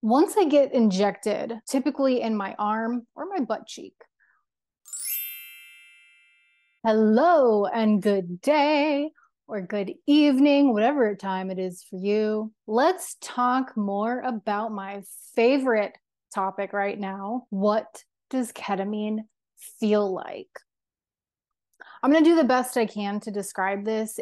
Once I get injected, typically in my arm or my butt cheek. Hello and good day or good evening, whatever time it is for you. Let's talk more about my favorite topic right now. What does ketamine feel like? I'm going to do the best I can to describe this.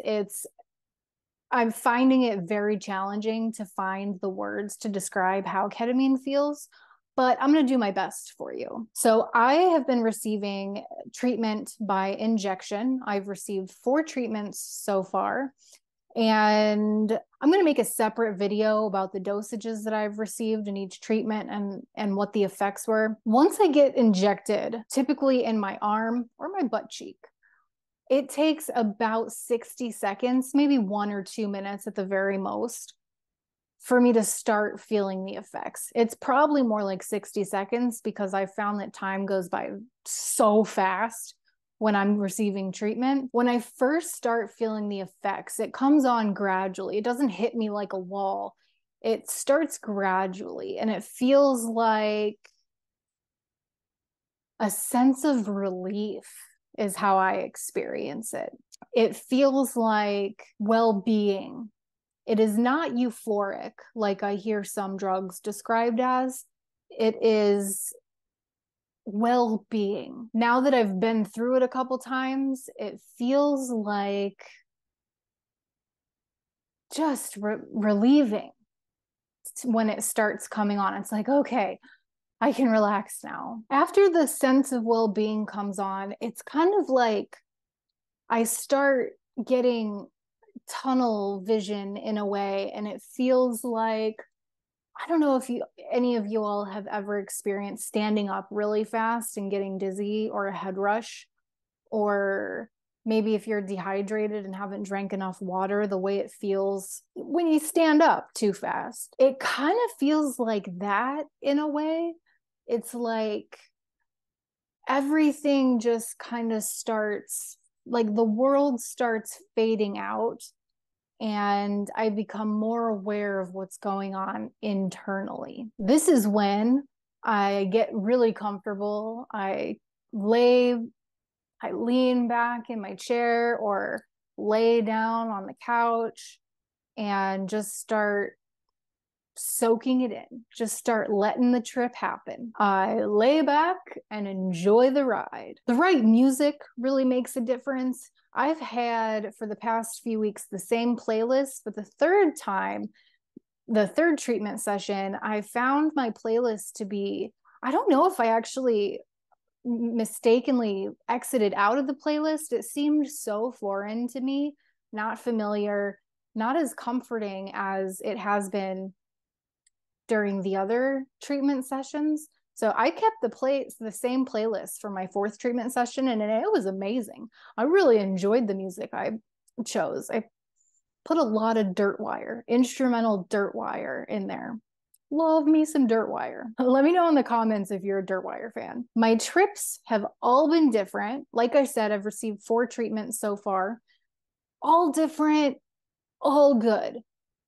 I'm finding it very challenging to find the words to describe how ketamine feels, but I'm going to do my best for you. So I have been receiving treatment by injection. I've received 4 treatments so far, and I'm going to make a separate video about the dosages that I've received in each treatment and what the effects were. Once I get injected, typically in my arm or my butt cheek, it takes about 60 seconds, maybe 1 or 2 minutes at the very most, for me to start feeling the effects. It's probably more like 60 seconds because I found that time goes by so fast when I'm receiving treatment. When I first start feeling the effects, it comes on gradually. It doesn't hit me like a wall. It starts gradually, and it feels like a sense of relief is how I experience it. It feels like well-being. It is not euphoric like I hear some drugs described as. It is well-being. Now that I've been through it a couple times, it feels like just relieving when it starts coming on. It's like, okay, I can relax now. After the sense of well-being comes on, it's kind of like I start getting tunnel vision in a way, and it feels like, I don't know if any of you all have ever experienced standing up really fast and getting dizzy or a head rush, or maybe if you're dehydrated and haven't drank enough water, the way it feels when you stand up too fast. It kind of feels like that in a way. It's like everything just kind of starts, like the world starts fading out, and I become more aware of what's going on internally. This is when I get really comfortable. I lean back in my chair or lay down on the couch and just start soaking it in. Just start letting the trip happen. I lay back and enjoy the ride. The right music really makes a difference. I've had for the past few weeks the same playlist, but the third treatment session, I found my playlist to be, I don't know if I actually mistakenly exited out of the playlist. It seemed so foreign to me, not familiar, not as comforting as it has been during the other treatment sessions. So I kept the same playlist for my 4th treatment session, and it was amazing. I really enjoyed the music I chose. I put a lot of instrumental Dirtwire in there. Love me some Dirtwire. Let me know in the comments if you're a Dirtwire fan. My trips have all been different. Like I said, I've received 4 treatments so far, all different, all good.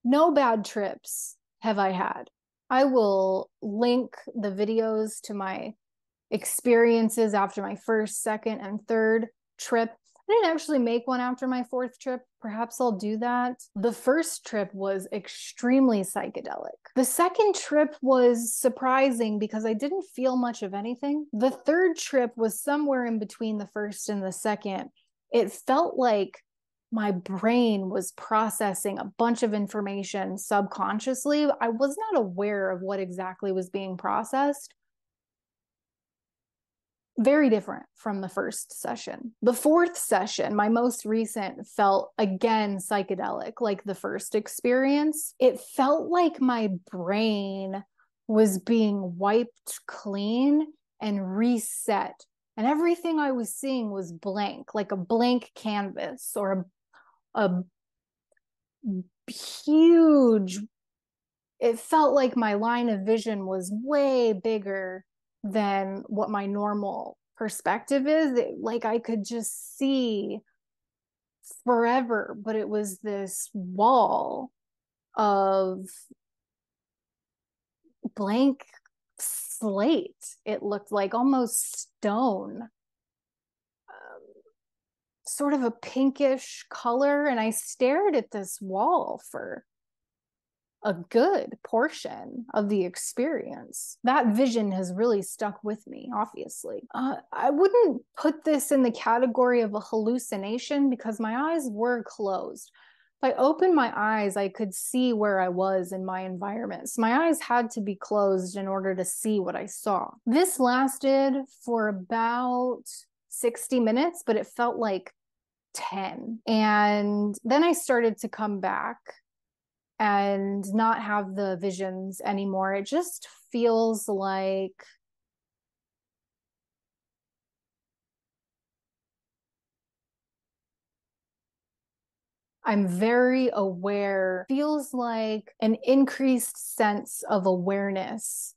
No bad trips have I had. I will link the videos to my experiences after my 1st, 2nd, and 3rd trip. I didn't actually make one after my 4th trip. Perhaps I'll do that. The 1st trip was extremely psychedelic. The 2nd trip was surprising because I didn't feel much of anything. The 3rd trip was somewhere in between the 1st and the 2nd. It felt like my brain was processing a bunch of information subconsciously. I was not aware of what exactly was being processed. Very different from the 1st session. The 4th session, my most recent, felt again psychedelic, like the 1st experience. It felt like my brain was being wiped clean and reset. And everything I was seeing was blank, like a blank canvas or a huge, it felt like my line of vision was way bigger than what my normal perspective is. Like I could just see forever, but it was this wall of blank slate. It looked like almost stone, sort of a pinkish color. And I stared at this wall for a good portion of the experience. That vision has really stuck with me, obviously. I wouldn't put this in the category of a hallucination because my eyes were closed. If I opened my eyes, I could see where I was in my environment. So my eyes had to be closed in order to see what I saw. This lasted for about 60 minutes, but it felt like 10. And then I started to come back and not have the visions anymore. It just feels like I'm very aware, feels like an increased sense of awareness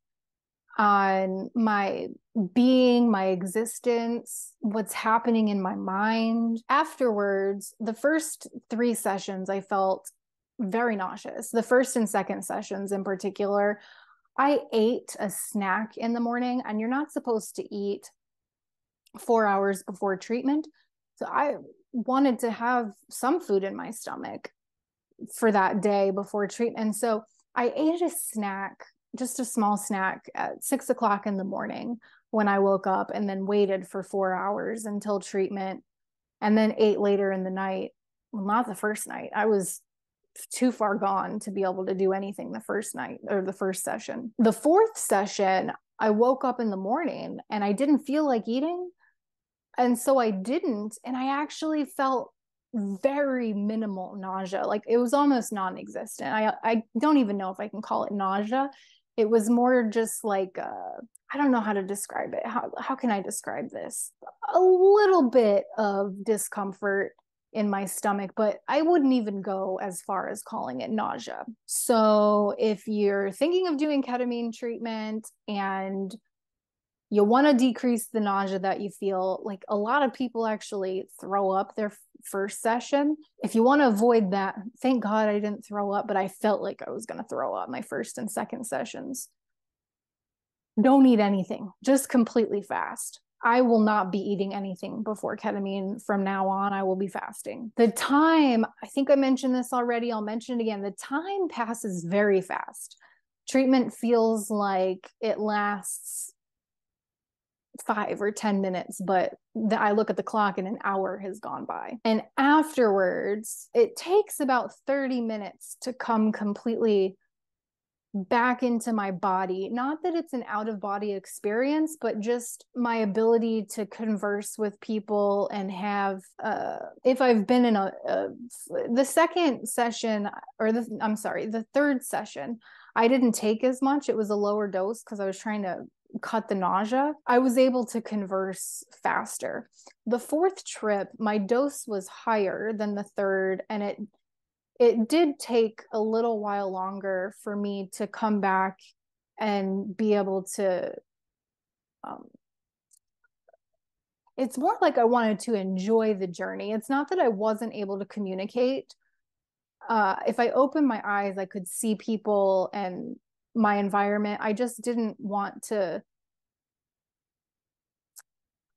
on my being, my existence, what's happening in my mind. Afterwards, the first 3 sessions, I felt very nauseous. The first and second sessions in particular, I ate a snack in the morning, and you're not supposed to eat 4 hours before treatment. So I wanted to have some food in my stomach for that day before treatment. And so I ate a snack, just a small snack at 6 o'clock in the morning when I woke up, and then waited for 4 hours until treatment, and then ate later in the night. Well, not the first night. I was too far gone to be able to do anything the first night or the first session. The fourth session, I woke up in the morning and I didn't feel like eating. And so I didn't. And I actually felt very minimal nausea. Like it was almost non-existent. I don't even know if I can call it nausea. It was more just like, I don't know how to describe it. How can I describe this? A little bit of discomfort in my stomach, but I wouldn't even go as far as calling it nausea. So if you're thinking of doing ketamine treatment and you want to decrease the nausea that you feel, like a lot of people actually throw up their first session. If you want to avoid that, thank God I didn't throw up, but I felt like I was going to throw up my first and second sessions. Don't eat anything, just completely fast. I will not be eating anything before ketamine from now on. I will be fasting. The time, I think I mentioned this already, I'll mention it again. The time passes very fast. Treatment feels like it lasts 5 or 10 minutes, but I look at the clock and an hour has gone by. And afterwards, it takes about 30 minutes to come completely back into my body. Not that it's an out of body experience, but just my ability to converse with people and have, if I've been in the second session, or the third session, I didn't take as much. It was a lower dose because I was trying to cut the nausea. I was able to converse faster. The fourth trip, my dose was higher than the third, and it did take a little while longer for me to come back and be able to, it's more like I wanted to enjoy the journey. It's not that I wasn't able to communicate. If I opened my eyes, I could see people and my environment. I just didn't want to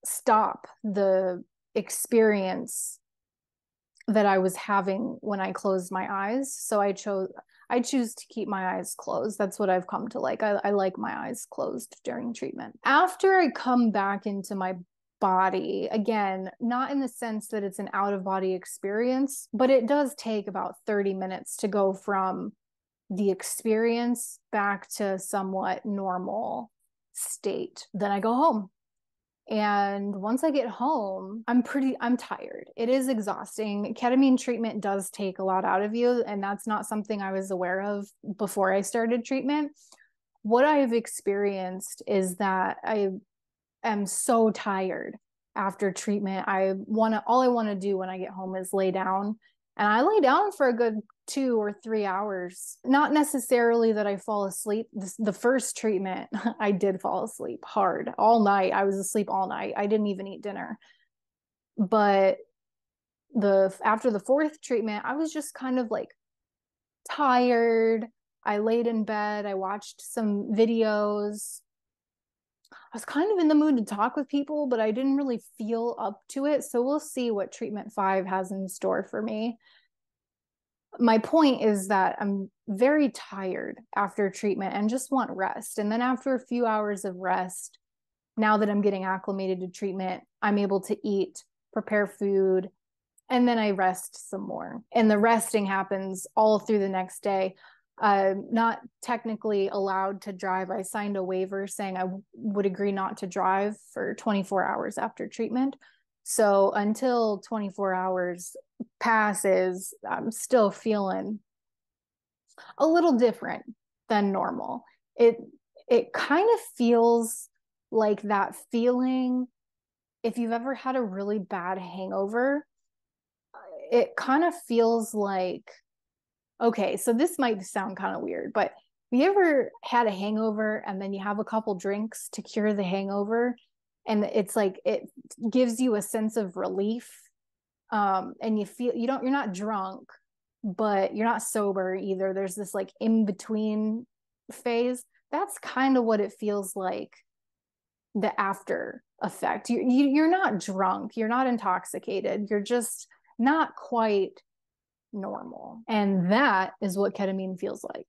stop the experience that I was having when I closed my eyes. So I choose to keep my eyes closed. That's what I've come to like. I like my eyes closed during treatment. After I come back into my body, again, not in the sense that it's an out of body experience, but it does take about 30 minutes to go from the experience back to somewhat normal state. Then I go home. And once I get home, I'm tired. It is exhausting. Ketamine treatment does take a lot out of you, and that's not something I was aware of before I started treatment. What I've experienced is that I am so tired after treatment. All I want to do when I get home is lay down, and I lay down for a good 2 or 3 hours. Not necessarily that I fall asleep. The first treatment, I did fall asleep hard all night. I was asleep all night. I didn't even eat dinner. But after the fourth treatment, I was just kind of like tired. I laid in bed, I watched some videos. I was kind of in the mood to talk with people, but I didn't really feel up to it. So we'll see what treatment 5 has in store for me. My point is that I'm very tired after treatment and just want rest. And then after a few hours of rest, now that I'm getting acclimated to treatment, I'm able to eat, prepare food, and then I rest some more. And the resting happens all through the next day. Not technically allowed to drive. I signed a waiver saying I would agree not to drive for 24 hours after treatment. So until 24 hours passes, I'm still feeling a little different than normal. It kind of feels like that feeling if you've ever had a really bad hangover. It kind of feels like, okay, so this might sound kind of weird, but have you ever had a hangover and then you have a couple drinks to cure the hangover? And it's like it gives you a sense of relief. And you feel you're not drunk, but you're not sober either. There's this like in between phase. That's kind of what it feels like, the after effect. You're not drunk, you're not intoxicated, you're just not quite normal. And that is what ketamine feels like.